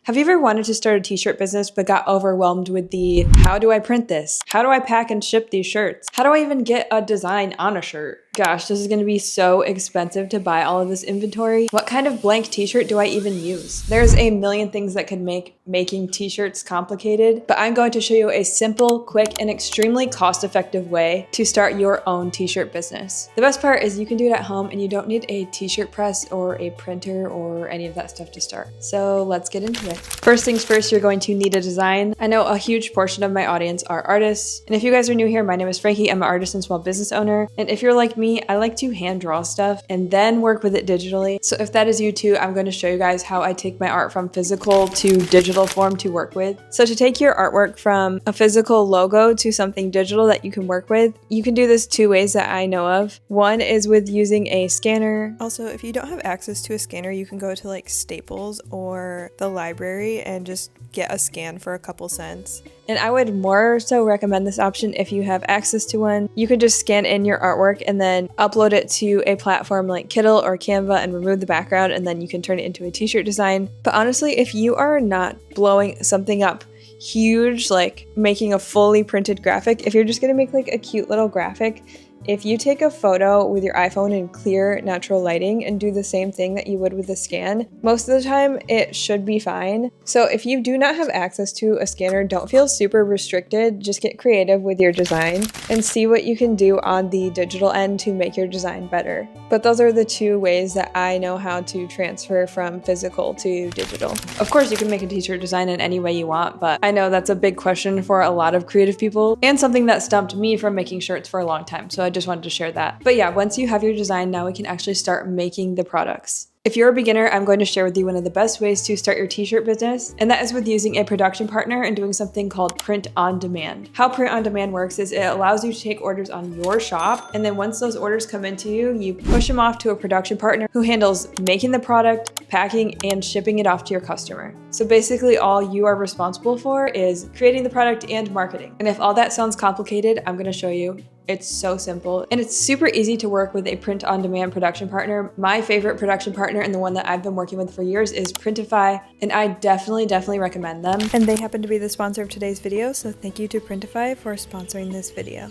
Have you ever wanted to start a t-shirt business but got overwhelmed with the how do I print this? How do I pack and ship these shirts? How do I even get a design on a shirt? Gosh, this is going to be so expensive to buy all of this inventory. What kind of blank t-shirt do I even use? There's a million things that could make making t-shirts complicated, but I'm going to show you a simple, quick, and extremely cost-effective way to start your own t-shirt business. The best part is you can do it at home and you don't need a t-shirt press or a printer or any of that stuff to start. So let's get into it. First things first, you're going to need a design. I know a huge portion of my audience are artists, and if you guys are new here, my name is Frankie. I'm an artist and small business owner, and if you're like me, I like to hand draw stuff and then work with it digitally. So if that is you too, I'm going to show you guys how I take my art from physical to digital form to work with. So to take your artwork from a physical logo to something digital that you can work with, you can do this two ways that I know of. One is with using a scanner. Also, if you don't have access to a scanner, you can go to like Staples or the library and just get a scan for a couple cents. And I would more so recommend this option if you have access to one. You could just scan in your artwork and then upload it to a platform like Kindle or Canva and remove the background, and then you can turn it into a t-shirt design. But honestly, if you are not blowing something up huge, like making a fully printed graphic, if you're just gonna make like a cute little graphic, if you take a photo with your iPhone in clear, natural lighting and do the same thing that you would with a scan, most of the time it should be fine. So if you do not have access to a scanner, don't feel super restricted. Just get creative with your design and see what you can do on the digital end to make your design better. But those are the two ways that I know how to transfer from physical to digital. Of course, you can make a t-shirt design in any way you want, but I know that's a big question for a lot of creative people and something that stumped me from making shirts for a long time. So I just wanted to share that. But yeah, once you have your design, now we can actually start making the products. If you're a beginner, I'm going to share with you one of the best ways to start your t-shirt business, and that is with using a production partner and doing something called print on demand. How print on demand works is it allows you to take orders on your shop, and then once those orders come into you, you push them off to a production partner who handles making the product, packing, and shipping it off to your customer. So basically all you are responsible for is creating the product and marketing. And if all that sounds complicated, I'm going to show you. It's so simple, and it's super easy to work with a print-on-demand production partner. My favorite production partner and the one that I've been working with for years is Printify, and I definitely recommend them. And they happen to be the sponsor of today's video, so thank you to Printify for sponsoring this video.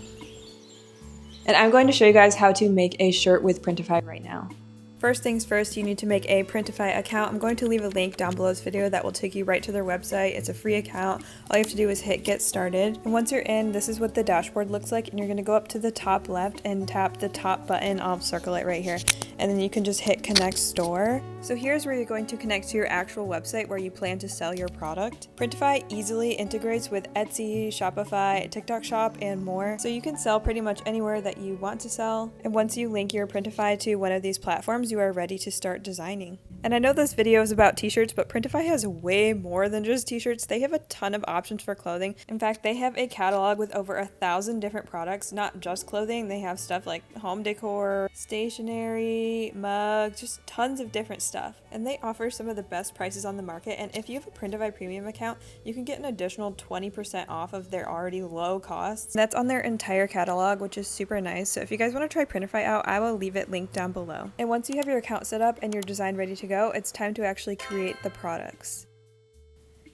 And I'm going to show you guys how to make a shirt with Printify right now. First things first, you need to make a Printify account. I'm going to leave a link down below this video that will take you right to their website. It's a free account. All you have to do is hit get started. And once you're in, this is what the dashboard looks like. And you're going to go up to the top left and tap the top button. I'll circle it right here. And then you can just hit connect store. So here's where you're going to connect to your actual website where you plan to sell your product. Printify easily integrates with Etsy, Shopify, TikTok Shop, and more. So you can sell pretty much anywhere that you want to sell. And once you link your Printify to one of these platforms, you are ready to start designing. And I know this video is about t-shirts, but Printify has way more than just t-shirts. They have a ton of options for clothing. In fact, they have a catalog with over 1,000 different products, not just clothing. They have stuff like home decor, stationery, mugs, just tons of different stuff. And they offer some of the best prices on the market. And if you have a Printify premium account, you can get an additional 20% off of their already low costs. And that's on their entire catalog, which is super nice. So if you guys want to try Printify out, I will leave it linked down below. And once you have your account set up and your design ready to go, it's time to actually create the products.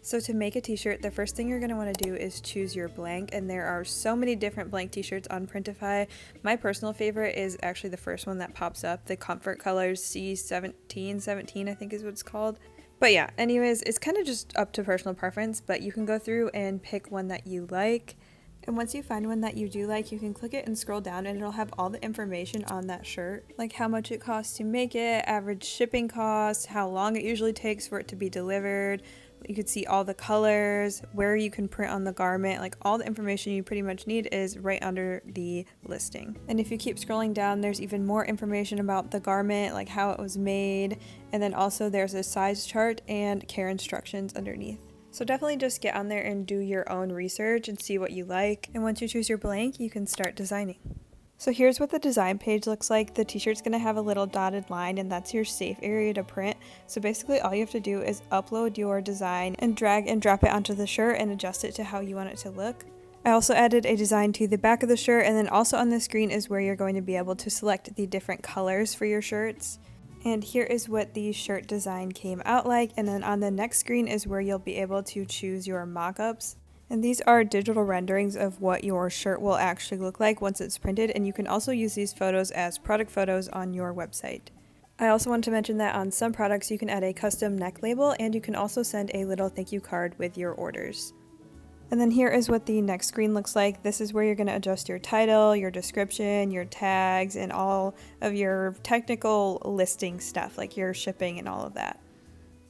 So to make a t-shirt, the first thing you're going to want to do is choose your blank, and there are so many different blank t-shirts on Printify. My personal favorite is actually the first one that pops up, the Comfort Colors C1717, I think is what it's called. But yeah, anyways, it's kind of just up to personal preference, but you can go through and pick one that you like. And once you find one that you do like, you can click it and scroll down and it'll have all the information on that shirt, like how much it costs to make it, average shipping costs, how long it usually takes for it to be delivered. You could see all the colors, where you can print on the garment, like all the information you pretty much need is right under the listing. And if you keep scrolling down, there's even more information about the garment, like how it was made, and then also there's a size chart and care instructions underneath. So definitely just get on there and do your own research and see what you like. And once you choose your blank, you can start designing. So here's what the design page looks like. The t-shirt's going to have a little dotted line, and that's your safe area to print. So basically all you have to do is upload your design and drag and drop it onto the shirt and adjust it to how you want it to look. I also added a design to the back of the shirt, and then also on the screen is where you're going to be able to select the different colors for your shirts. And here is what the shirt design came out like, and then on the next screen is where you'll be able to choose your mock-ups. And these are digital renderings of what your shirt will actually look like once it's printed, and you can also use these photos as product photos on your website. I also want to mention that on some products you can add a custom neck label, and you can also send a little thank you card with your orders. And then here is what the next screen looks like. This is where you're going to adjust your title, your description, your tags, and all of your technical listing stuff, like your shipping and all of that.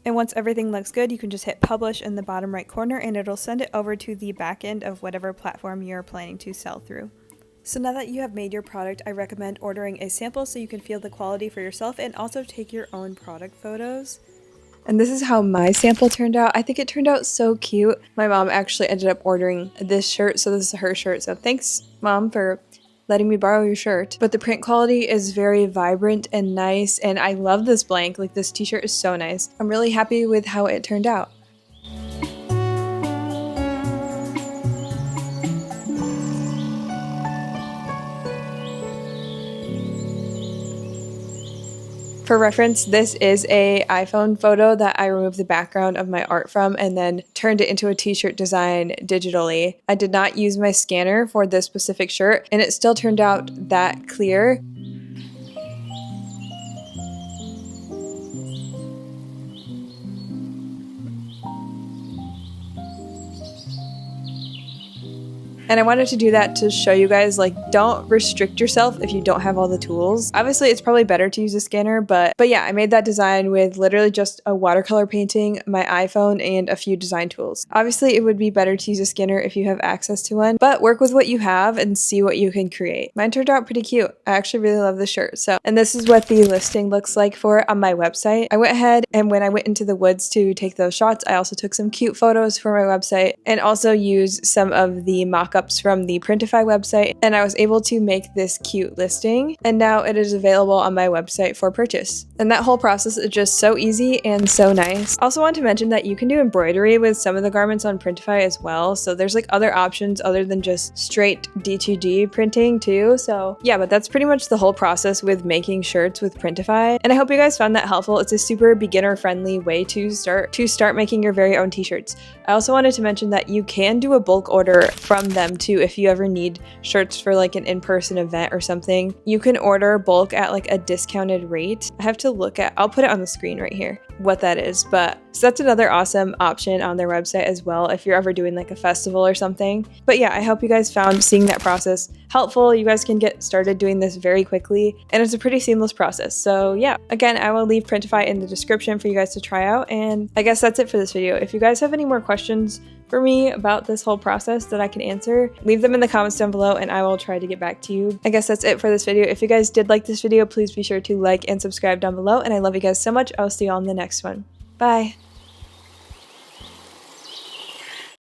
And once everything looks good, you can just hit publish in the bottom right corner, and it'll send it over to the back end of whatever platform you're planning to sell through. So now that you have made your product, I recommend ordering a sample so you can feel the quality for yourself and also take your own product photos. And this is how my sample turned out. I think it turned out so cute. My mom actually ended up ordering this shirt, so this is her shirt. So thanks, Mom, for letting me borrow your shirt. But the print quality is very vibrant and nice, and I love this blank. Like, this t-shirt is so nice. I'm really happy with how it turned out. For reference, this is an iPhone photo that I removed the background of my art from and then turned it into a t-shirt design digitally. I did not use my scanner for this specific shirt, and it still turned out that clear. And I wanted to do that to show you guys, like, don't restrict yourself if you don't have all the tools. Obviously, it's probably better to use a scanner, but yeah, I made that design with literally just a watercolor painting, my iPhone, and a few design tools. Obviously, it would be better to use a scanner if you have access to one, but work with what you have and see what you can create. Mine turned out pretty cute. I actually really love the shirt. And this is what the listing looks like for it on my website. I went ahead, and when I went into the woods to take those shots, I also took some cute photos for my website and also used some of the mock-ups from the Printify website, and I was able to make this cute listing, and now it is available on my website for purchase. And that whole process is just so easy and so nice. Also want to mention that you can do embroidery with some of the garments on Printify as well, so there's like other options other than just straight D2G printing too. So yeah, but that's pretty much the whole process with making shirts with Printify, and I hope you guys found that helpful. It's a super beginner friendly way to start making your very own t-shirts. I also wanted to mention that you can do a bulk order from them too if you ever need shirts for like an in-person event or something. You can order bulk at like a discounted rate. I have to look at, I'll put it on the screen right here, what that is. But so that's another awesome option on their website as well if you're ever doing like a festival or something. But yeah, I hope you guys found seeing that process helpful. You guys can get started doing this very quickly, and it's a pretty seamless process. So yeah, again, I will leave Printify in the description for you guys to try out, and I guess that's it for this video. If you guys have any more questions for me about this whole process that I can answer, leave them in the comments down below and I will try to get back to you. I guess that's it for this video. If you guys did like this video, please be sure to like and subscribe down below, and I love you guys so much. I'll see you all in the next one. Bye!